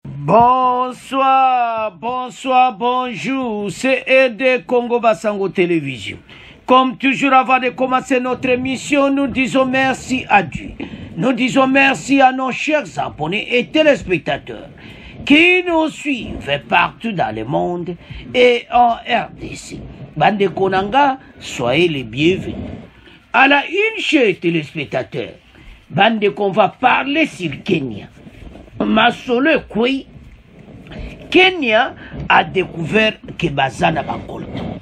Bonsoir, bonsoir, bonjour, c'est RDCONGO BASANGO Télévision. Comme toujours, avant de commencer notre émission, nous disons merci à Dieu. Nous disons merci à nos chers abonnés et téléspectateurs qui nous suivent partout dans le monde et en RDC. Bande Konanga, soyez les bienvenus. À la une, chers téléspectateurs, bande qu'on va parler sur Kenya. Masolo Kouy, Kenya a découvert que bazana ba Colton.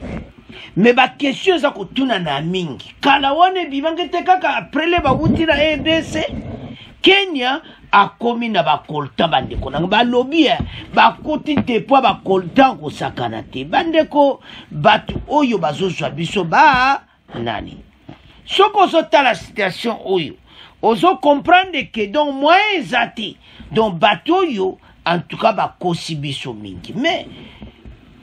Mais ba question za kutuna na mingi. Kala wane bibangete kaka après le ba wuti na RDC. Kenya a komi na ba Colton bande ko nanga ba lobby ba koti depoi ba Colton ko sakana te. Bande ko batu oyo bazozwa biso ba nani. Soko zota la situation oyo. Ozo comprendre que donc moins zati donc bateau yo en tout cas ba kosibiso mingi mais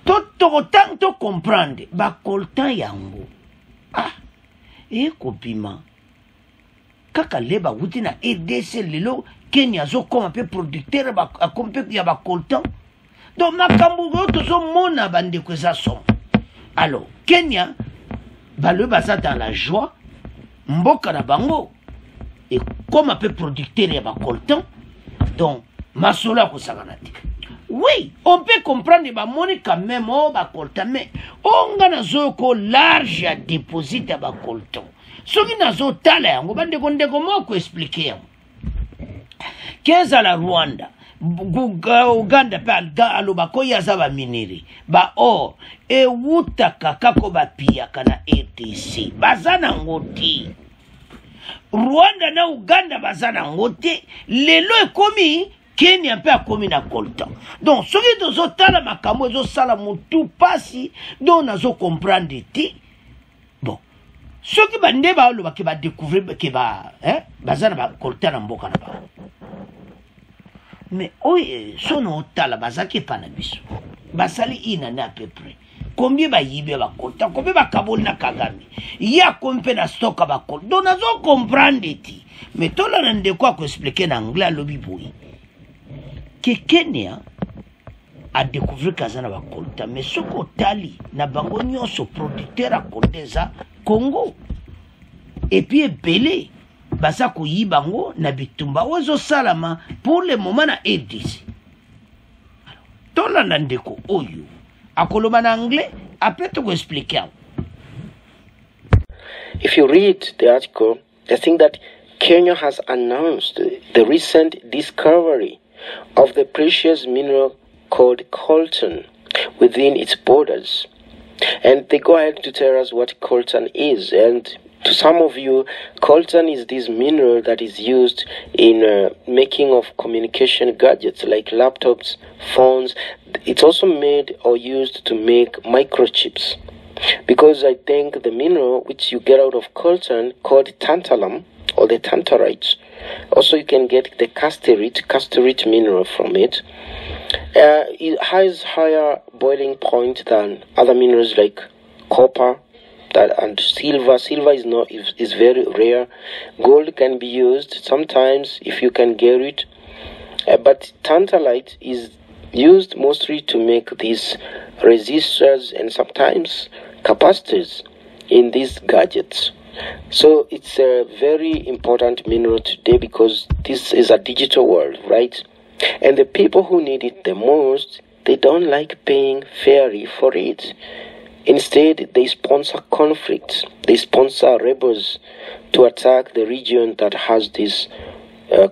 autant to comprendre ba Coltan yango kopima kaka leba wuti na RDC lelo Kenya zo comme peu producteur ba kompe ya ba Coltan donc makambo to zo mona bande ko za som. Alors Kenya ba le basa dans la joie mboka na bango et comme un peu producteur ya ba Coltan donc masola ko saganati. Oui, on peut comprendre ba moni quand même o ba Coltan mais on ngana zoko large à déposit ba Coltan. Soki nazo tala yango bande ko ndeko moko expliquer yango. Keza la Rwanda, Uganda pa aloba ko yaza ba miniri ba or e wuta kakako ba pia kana RTC bazana ngoti. Rwanda na Uganda bazana ngote lelo ekomi Kenya mpe akomi na Coltan. Donc soki tozo tala makambo ezo sala mutu pasi donc nazo comprendre ti. Bon soki bande ba lo ba ke ba découvrir ke ba bazana ba Coltan na mboka na ba. Mais oye sono tala bazaki pa na biso. Basali ina na à peu près. Combien ba yibe ba Coltan, combien ba kabol na Kagame. Ya kompe na stock ba Coltan. Donc nazo comprendre ti. Mais to la nde quoi ko expliquer en anglais lobi boy. Que Kenya a découvert kazana ba Coltan mais soko tali na bango nyonso producteur a kodeza Congo. Et puis belé basa ko yibango na bitumba ozo salama pour le moment na RDC. To la ndeko oyo akoloba na anglais après to go expliquer. If you read the article, I think that Kenya has announced the recent discovery of the precious mineral called Colton within its borders. And they go ahead to tell us what Colton is. And to some of you, Colton is this mineral that is used in making of communication gadgets like laptops, phones. It's also made or used to make microchips. Because I think the mineral which you get out of Colton called tantalum or the tantalites. Also, you can get the casterite mineral from it. It has higher boiling point than other minerals like copper and silver. Silver is very rare. Gold can be used sometimes if you can get it. But tantalite is used mostly to make these resistors and sometimes capacitors in these gadgets. So it's a very important mineral today because this is a digital world, right? And the people who need it the most, they don't like paying fairly for it. Instead, they sponsor conflicts. They sponsor rebels to attack the region that has this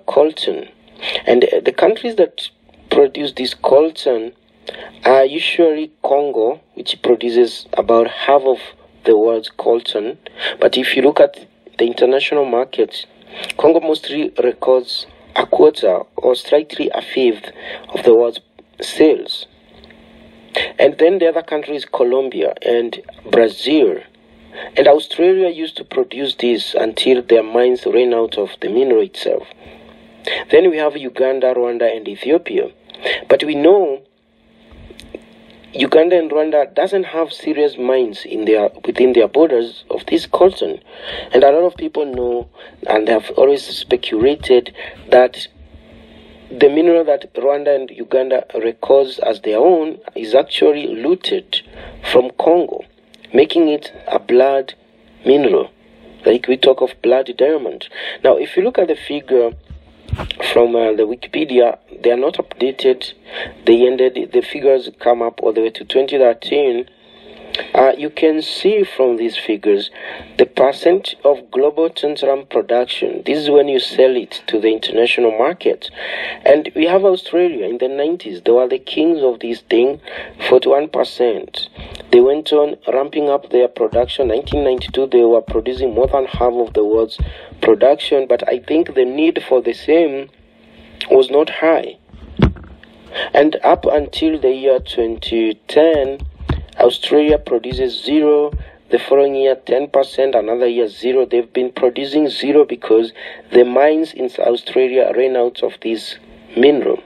Colton. And the countries that produce this Colton are usually Congo, which produces about half of the world's Colton. But if you look at the international market, Congo mostly records a quarter or slightly a fifth of the world's sales. And then the other countries, Colombia and Brazil. And Australia used to produce this until their mines ran out of the mineral itself. Then we have Uganda, Rwanda, and Ethiopia. But we know Uganda and Rwanda doesn't have serious mines within their borders of this Colton. And a lot of people know and have always speculated that the mineral that Rwanda and Uganda records as their own is actually looted from Congo, making it a blood mineral. Like we talk of blood diamond. Now, if you look at the figure from the Wikipedia, they are not updated. The figures come up all the way to 2013. You can see from these figures the percent of global tantalum production. This is when you sell it to the international market. And we have Australia in the 90s. They were the kings of this thing, 41%. They went on ramping up their production. 1992, they were producing more than half of the world's production, but I think the need for the same was not high. And up until the year 2010, Australia produces 0, the following year 10%, another year 0. They've been producing 0 because the mines in Australia ran out of this mineral.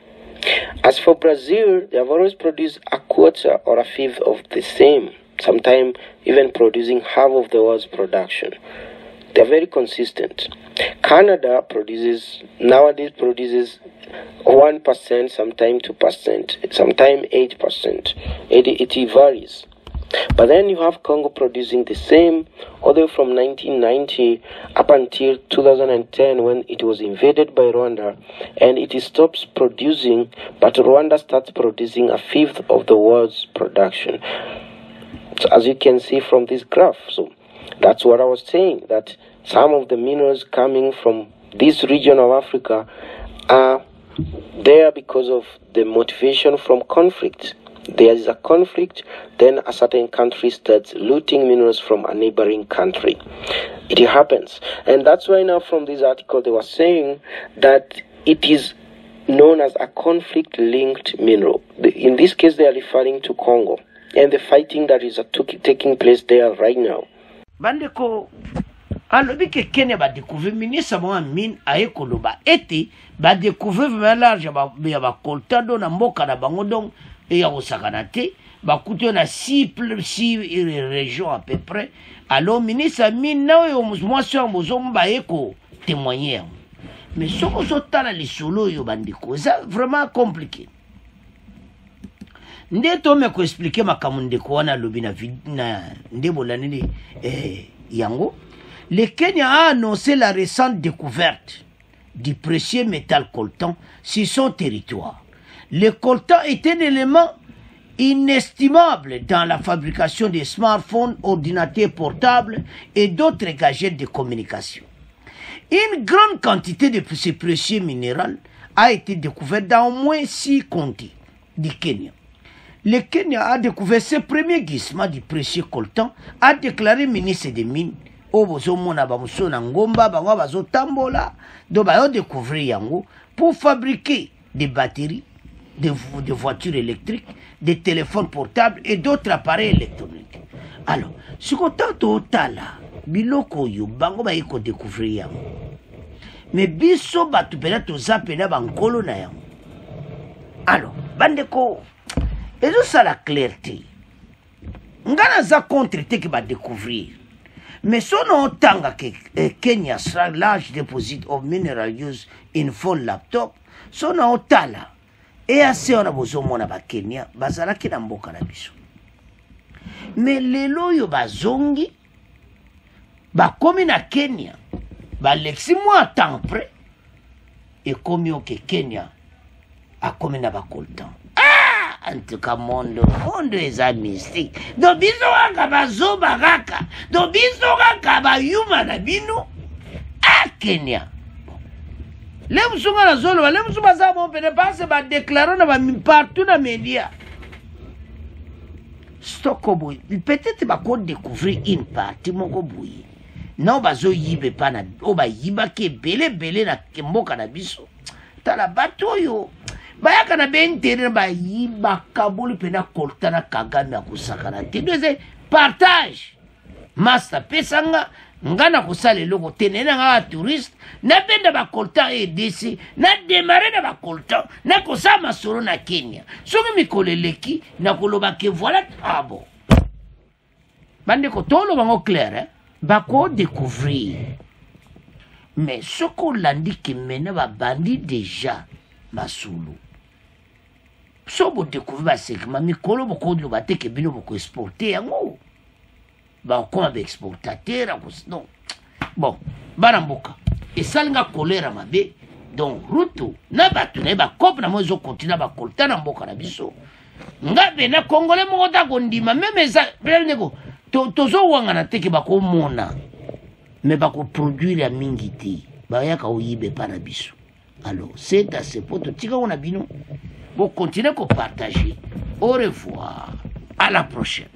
As for Brazil, they have always produced a quarter or a fifth of the same, sometimes even producing half of the world's production. They're very consistent. Canada nowadays produces 1%, sometimes 2%, sometimes 8%. It varies. But then you have Congo producing the same all the way from 1990 up until 2010 when it was invaded by Rwanda, and it stops producing, but Rwanda starts producing a fifth of the world's production. So as you can see from this graph, so that's what I was saying, that some of the minerals coming from this region of Africa are there because of the motivation from conflict. There is a conflict, then a certain country starts looting minerals from a neighboring country. It happens. And that's why now from this article they were saying that it is known as a conflict-linked mineral. In this case they are referring to Congo and the fighting that is taking place there right now. Bandeko alobi ke Kenya ba découvert ministre ba mine aekoloba ete ba découvert vraiment large ba Coltan do na mboka na bango donc et ya osakana te ba kuto na 6 régions à peu près. Alors ministre mine na yo moi sur mozom ba eko témoigner. Mais soko sotala lisolo yo bandeko ça vraiment compliqué. Ndeto me ko expliquer makambo ndeko wana lobi na ndebola nini yango. Le Kenya a annoncé la récente découverte du précieux métal coltan sur son territoire. Le coltan est un élément inestimable dans la fabrication des smartphones, ordinateurs portables et d'autres gadgets de communication. Une grande quantité de ce précieux minéral a été découverte dans au moins 6 comtés du Kenya. Le Kenya a découvert ses premiers gisements du précieux coltan, a déclaré ministre des Mines. Obozomona bamusona ngomba bango bazotambola do bayo découvrir yango pour fabriquer des batteries, des voitures électriques, des téléphones portables et d'autres appareils électroniques. Alors, ce qu'on tente tala biloko yo bango ba yiko découvrir yango. Mais biso batu pena to zapena bankolo na yango. Alors, bandeko ezo ça la clarté. Ngana za contre te ki ba découvrir. Mais son tanga que Kenya's large deposit of mineral used in phone laptop, son tala et assez on a besoin de Kenya, bazala ki na mboka na biso. Mais lelo yo bazongi, ba komi na Kenya, ba lexi moi temps près, et comme yo que Kenya a komi na ba Coltan. En tout cas, monde est un mystique. Donc, biso waka bazo baraka. Donc, biso waka ba yuma na bino. Ah, Kenya. Les moussonga la zolo, les moussonga za bon pene passe ba déclarer na ba partout na média. Stokobo, peut-être ba ko découvrir une partie moko boui. Non bazo yibe pa na o ba yiba ke belé na mboka na biso. Tala bato yo. Bayaka na bentere ba yiba kabuli pena Coltan na Kagame akusakana te deuxième partage master pesanga ngana kusale loko tenena nga touriste na benda ba Coltan RDC na démarrer na ba Coltan na kosama solo na Kenya soki mikoleleki na koloba ke voilà ah bon bande ko tolo bango clair hein ba ko découvrir mais soko landi ki mena ba bandi déjà masulu so bo découvrir ba segment mikolo boko de ba teke bino boko exporter yango ba koma ba exportateur non bon baramboka et salinga colère mabe donc ruto na batu na ba cop na mozo continue ba Coltan na mboka na biso ngabe na congolais mo ta kondima même ça nego tozo wanga na teke ba ko mona mais ba ko produire ya mingi te ba yaka oyibe pa na biso. Alors c'est à ce point tika on a bino pour continuer à partager. Au revoir, à la prochaine.